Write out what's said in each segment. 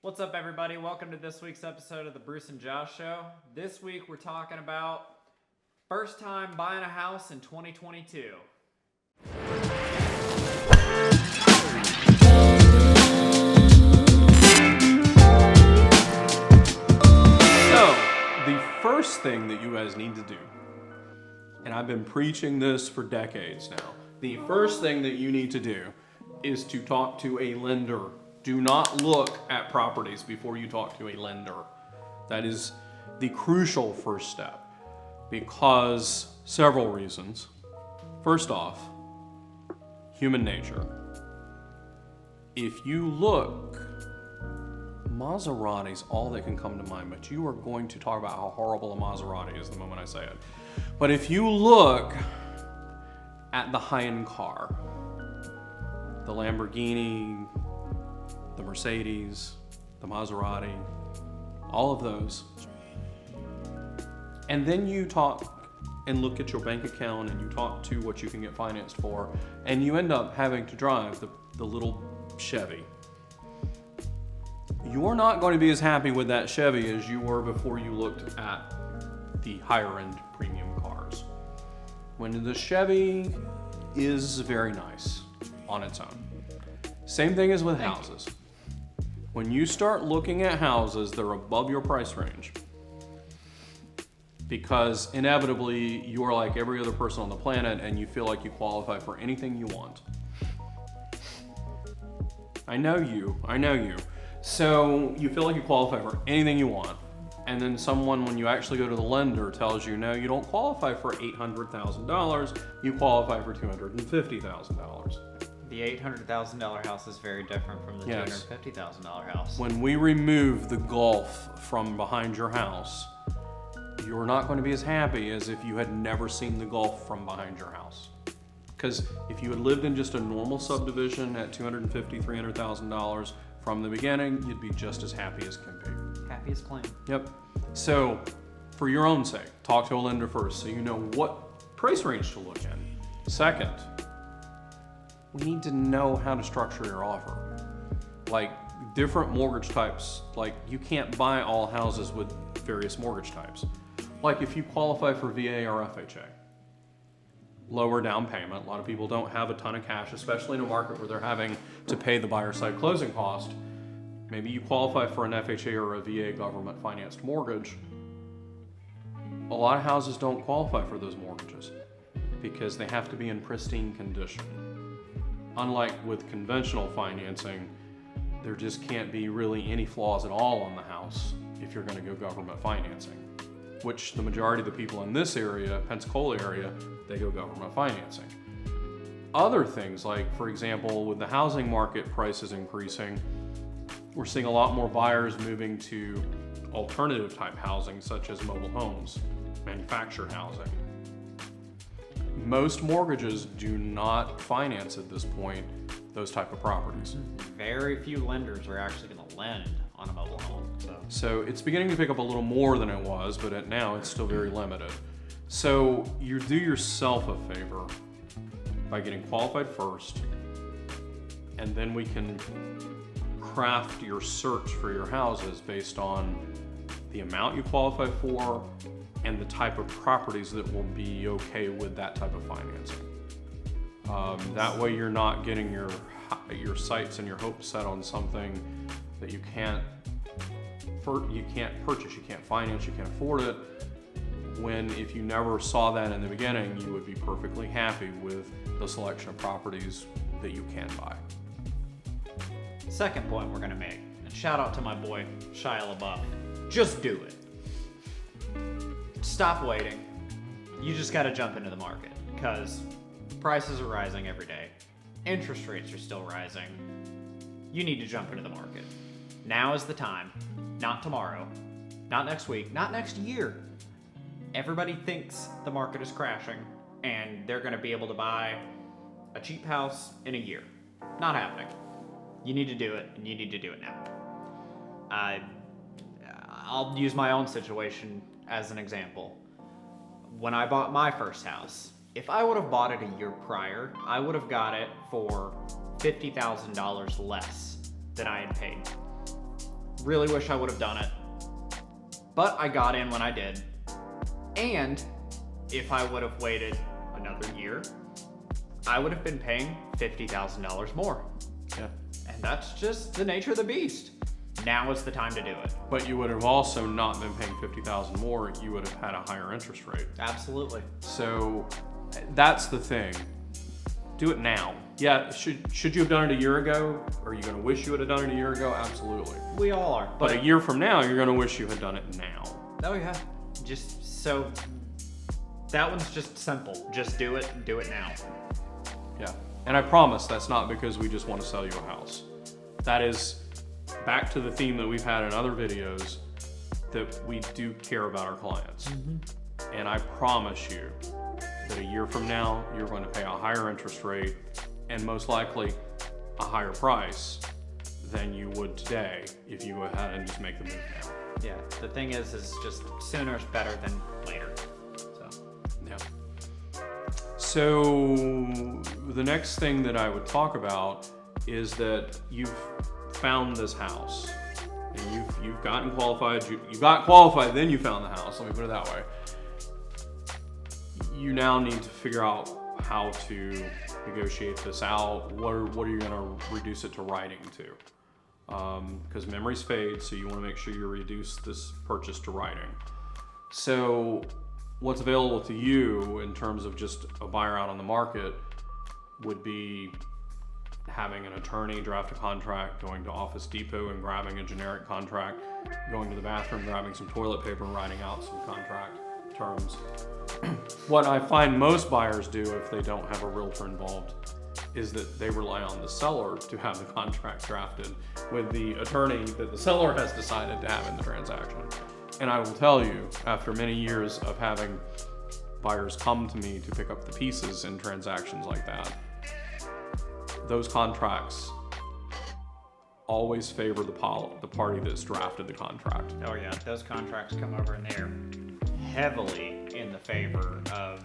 What's up, everybody? Welcome to this week's episode of the Bruce and Josh Show. This week we're talking about first time buying a house in 2022. So, the first thing that you guys need to do, and I've been preaching this for decades now, the first thing that you need to do is to talk to a lender. Do not look at properties before you talk to a lender. That is the crucial first step because several reasons. First off, human nature. If you look, Maserati's all that can come to mind, but you are going to talk about how horrible a Maserati is the moment I say it. But if you look at the high-end car, the Lamborghini, the Mercedes, the Maserati, all of those. And then you talk and look at your bank account and you talk to what you can get financed for, and you end up having to drive the little Chevy. You're not going to be as happy with that Chevy as you were before you looked at the higher end premium cars. When the Chevy is very nice on its own. Same thing as with houses. When you start looking at houses, they're above your price range. Because inevitably, you are like every other person on the planet and you feel like you qualify for anything you want. I know you. So you feel like you qualify for anything you want. And then someone, when you actually go to the lender, tells you, no, you don't qualify for $800,000, you qualify for $250,000. The $800,000 house is very different from the Yes. $250,000 house. When we remove the Golf from behind your house, you're not going to be as happy as if you had never seen the Golf from behind your house. Because if you had lived in just a normal subdivision at $250,000, $300,000 from the beginning, you'd be just as happy as can be. Happy as clam. Yep. So, for your own sake, talk to a lender first so you know what price range to look in. Second, we need to know how to structure your offer. Like different mortgage types, like you can't buy all houses with various mortgage types. Like if you qualify for VA or FHA, lower down payment. A lot of people don't have a ton of cash, especially in a market where they're having to pay the buyer side closing cost. Maybe you qualify for an FHA or a VA government financed mortgage. A lot of houses don't qualify for those mortgages because they have to be in pristine condition. Unlike with conventional financing, there just can't be really any flaws at all on the house if you're going to go government financing, which the majority of the people in this area, Pensacola area, they go government financing. Other things like, for example, with the housing market prices increasing, we're seeing a lot more buyers moving to alternative type housing such as mobile homes, manufactured housing. Most mortgages do not finance at this point those type of properties. Very few lenders are actually going to lend on a mobile home. So it's beginning to pick up a little more than it was, but now it's still very limited. So you do yourself a favor by getting qualified first, and then we can craft your search for your houses based on the amount you qualify for and the type of properties that will be okay with that type of financing. That way you're not getting your sights and your hopes set on something that you can't purchase, you can't finance, you can't afford it, when if you never saw that in the beginning, you would be perfectly happy with the selection of properties that you can buy. Second point we're going to make, and shout out to my boy Shia LaBeouf, just do it. Stop waiting. You just got to jump into the market because prices are rising every day. Interest rates are still rising. You need to jump into the market. Now is the time, not tomorrow, not next week, not next year. Everybody thinks the market is crashing and they're going to be able to buy a cheap house in a year. Not happening. You need to do it, and you need to do it now. I'll use my own situation as an example. When I bought my first house, if I would have bought it a year prior, I would have got it for $50,000 less than I had paid. Really wish I would have done it. But I got in when I did. And if I would have waited another year, I would have been paying $50,000 more. Yeah. And that's just the nature of the beast. Now is the time to do it. But you would have also not been paying $50,000 more. You would have had a higher interest rate. Absolutely. So that's the thing. Do it now. Yeah, should you have done it a year ago? Are you going to wish you would have done it a year ago? Absolutely. We all are. But a year from now, you're going to wish you had done it now. Oh yeah. Just so that one's just simple. Just do it now. Yeah. And I promise that's not because we just want to sell you a house. That is back to the theme that we've had in other videos, that we do care about our clients. And I promise you that a year from now, you're going to pay a higher interest rate and most likely a higher price than you would today if you go ahead and just make the move now. Yeah. The thing is just sooner is better than later. So Yeah. So the next thing that I would talk about is that you've found this house and you've gotten qualified. You got qualified, then you found the house. Let me put it that way. You now need to figure out how to negotiate this out. What are you going to reduce it to writing to? Because memories fade, so you want to make sure you reduce this purchase to writing. So what's available to you in terms of just a buyer out on the market would be having an attorney draft a contract, going to Office Depot and grabbing a generic contract, going to the bathroom, grabbing some toilet paper and writing out some contract terms. What I find most buyers do if they don't have a realtor involved is that they rely on the seller to have the contract drafted with the attorney that the seller has decided to have in the transaction. And I will tell you, after many years of having buyers come to me to pick up the pieces in transactions like that, those contracts always favor the party that's drafted the contract. oh yeah, those contracts come over and they're heavily in the favor of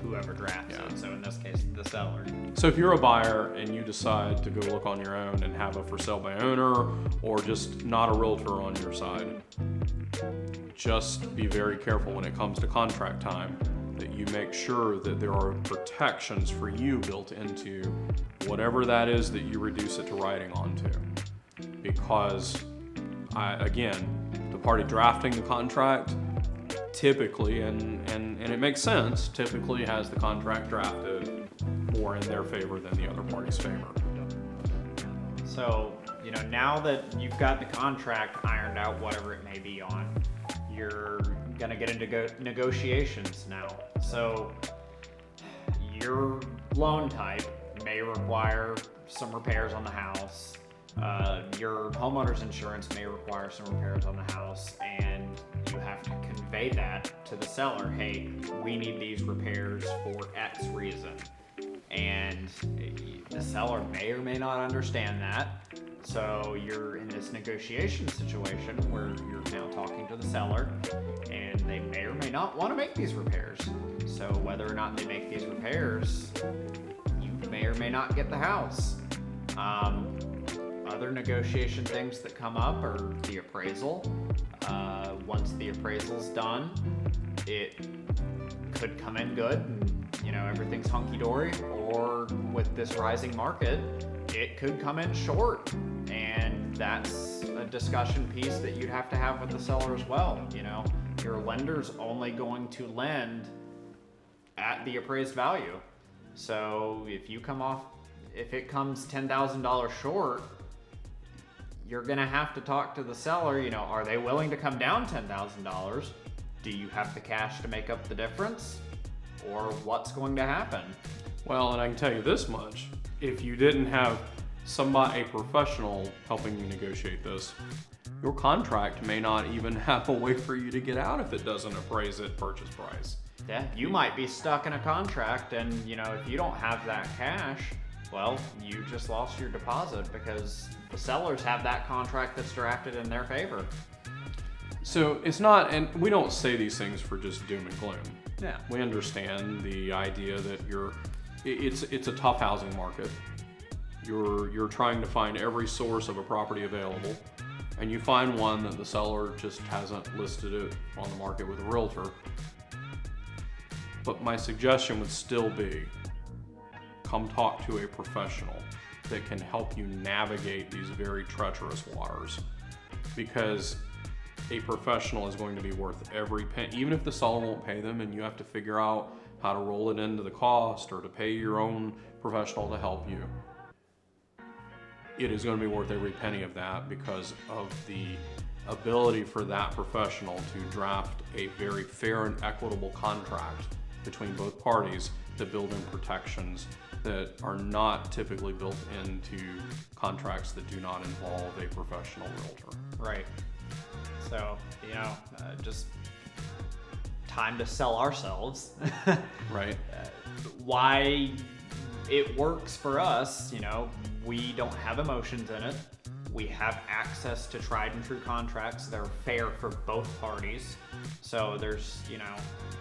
whoever drafts it. So in this case, the seller. So if you're a buyer and you decide to go look on your own and have a for sale by owner or just not a realtor on your side, just be very careful when it comes to contract time that you make sure that there are protections for you built into whatever that is that you reduce it to writing onto. Because again, the party drafting the contract typically, and it makes sense, typically has the contract drafted more in their favor than the other party's favor. So, now that you've got the contract ironed out, whatever it may be on, you're gonna get into negotiations now. So your loan type may require some repairs on the house. Your homeowner's insurance may require some repairs on the house, and you have to convey that to the seller. Hey, we need these repairs for X reason. And the seller may or may not understand that. So you're in this negotiation situation where you're now talking to the seller, and they may or may not want to make these repairs. So whether or not they make these repairs, you may or may not get the house. Other negotiation things that come up are the appraisal. Once the appraisal's done, it could come in good and everything's hunky-dory, or with this rising market, it could come in short, and that's a discussion piece that you'd have to have with the seller as well. Your lender's only going to lend at the appraised value. So if it comes $10,000 short, you're gonna have to talk to the seller. Are they willing to come down $10,000? Do you have the cash to make up the difference? Or what's going to happen? Well, and I can tell you this much, if you didn't have a professional helping you negotiate this, your contract may not even have a way for you to get out if it doesn't appraise at purchase price. Yeah, you might be stuck in a contract, and if you don't have that cash, well, you just lost your deposit because the sellers have that contract that's drafted in their favor. So it's not, and we don't say these things for just doom and gloom. Yeah. We understand the idea that it's a tough housing market. You're trying to find every source of a property available, and you find one that the seller just hasn't listed it on the market with a realtor. But my suggestion would still be, come talk to a professional that can help you navigate these very treacherous waters, because a professional is going to be worth every penny. Even if the seller won't pay them and you have to figure out how to roll it into the cost or to pay your own professional to help you, it is going to be worth every penny of that, because of the ability for that professional to draft a very fair and equitable contract between both parties that build in protections that are not typically built into contracts that do not involve a professional realtor. Right. So, just time to sell ourselves. Right. Why it works for us, we don't have emotions in it. We have access to tried and true contracts that are fair for both parties. So there's,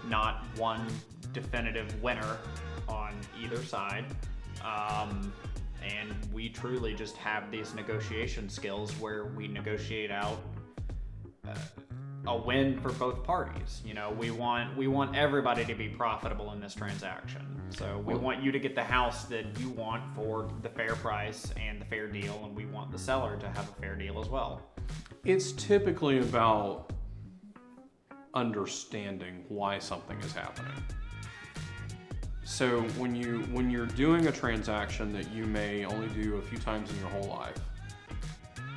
not one definitive winner on either side. And we truly just have these negotiation skills where we negotiate out a win for both parties. We want everybody to be profitable in this transaction. So we want you to get the house that you want for the fair price and the fair deal, and we want the seller to have a fair deal as well. It's typically about understanding why something is happening. So when you're doing a transaction that you may only do a few times in your whole life,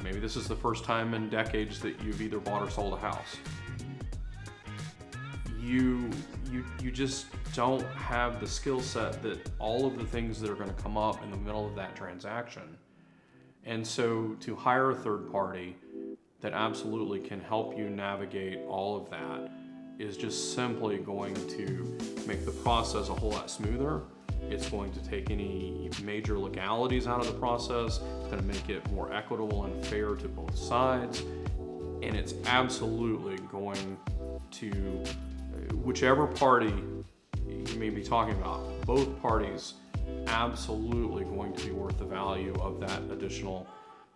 maybe this is the first time in decades that you've either bought or sold a house, you just don't have the skill set that all of the things that are going to come up in the middle of that transaction. And so to hire a third party that absolutely can help you navigate all of that is just simply going to make the process a whole lot smoother. It's going to take any major legalities out of the process. It's going to make it more equitable and fair to both sides. And it's absolutely going to, whichever party you may be talking about, both parties absolutely going to be worth the value of that additional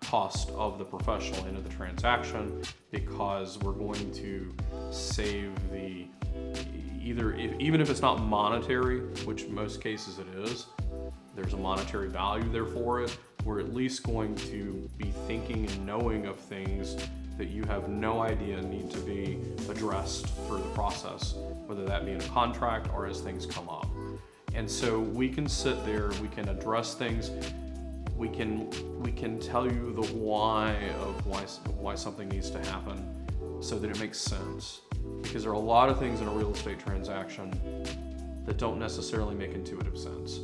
cost of the professional end of the transaction, because we're going to save the even if it's not monetary, which most cases it is, there's a monetary value there for it, we're at least going to be thinking and knowing of things that you have no idea need to be addressed through the process, whether that be in a contract or as things come up. And so we can sit there, we can address things, we can tell you the why of why something needs to happen so that it makes sense. Because there are a lot of things in a real estate transaction that don't necessarily make intuitive sense.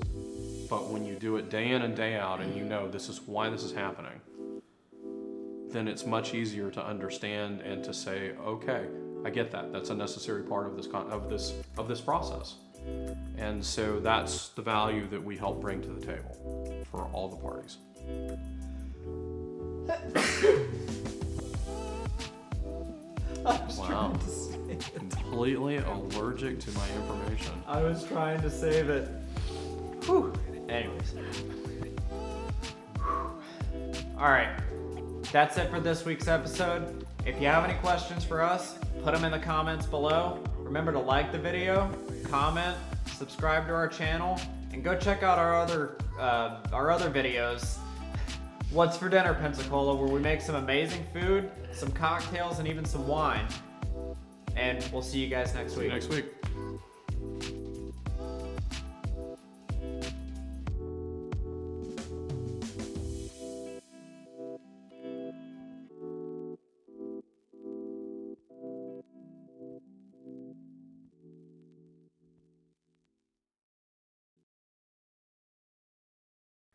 But when you do it day in and day out and you know this is why this is happening, then it's much easier to understand and to say, okay, I get that. That's a necessary part of this process. And so that's the value that we help bring to the table for all the parties. Wow. Completely allergic to my information. I was trying to save it. Whew. Anyways. All right. That's it for this week's episode. If you have any questions for us, put them in the comments below. Remember to like the video, comment, subscribe to our channel, and go check out our other videos. What's for Dinner, Pensacola, where we make some amazing food, some cocktails, and even some wine. And we'll see you guys next week. See you next week.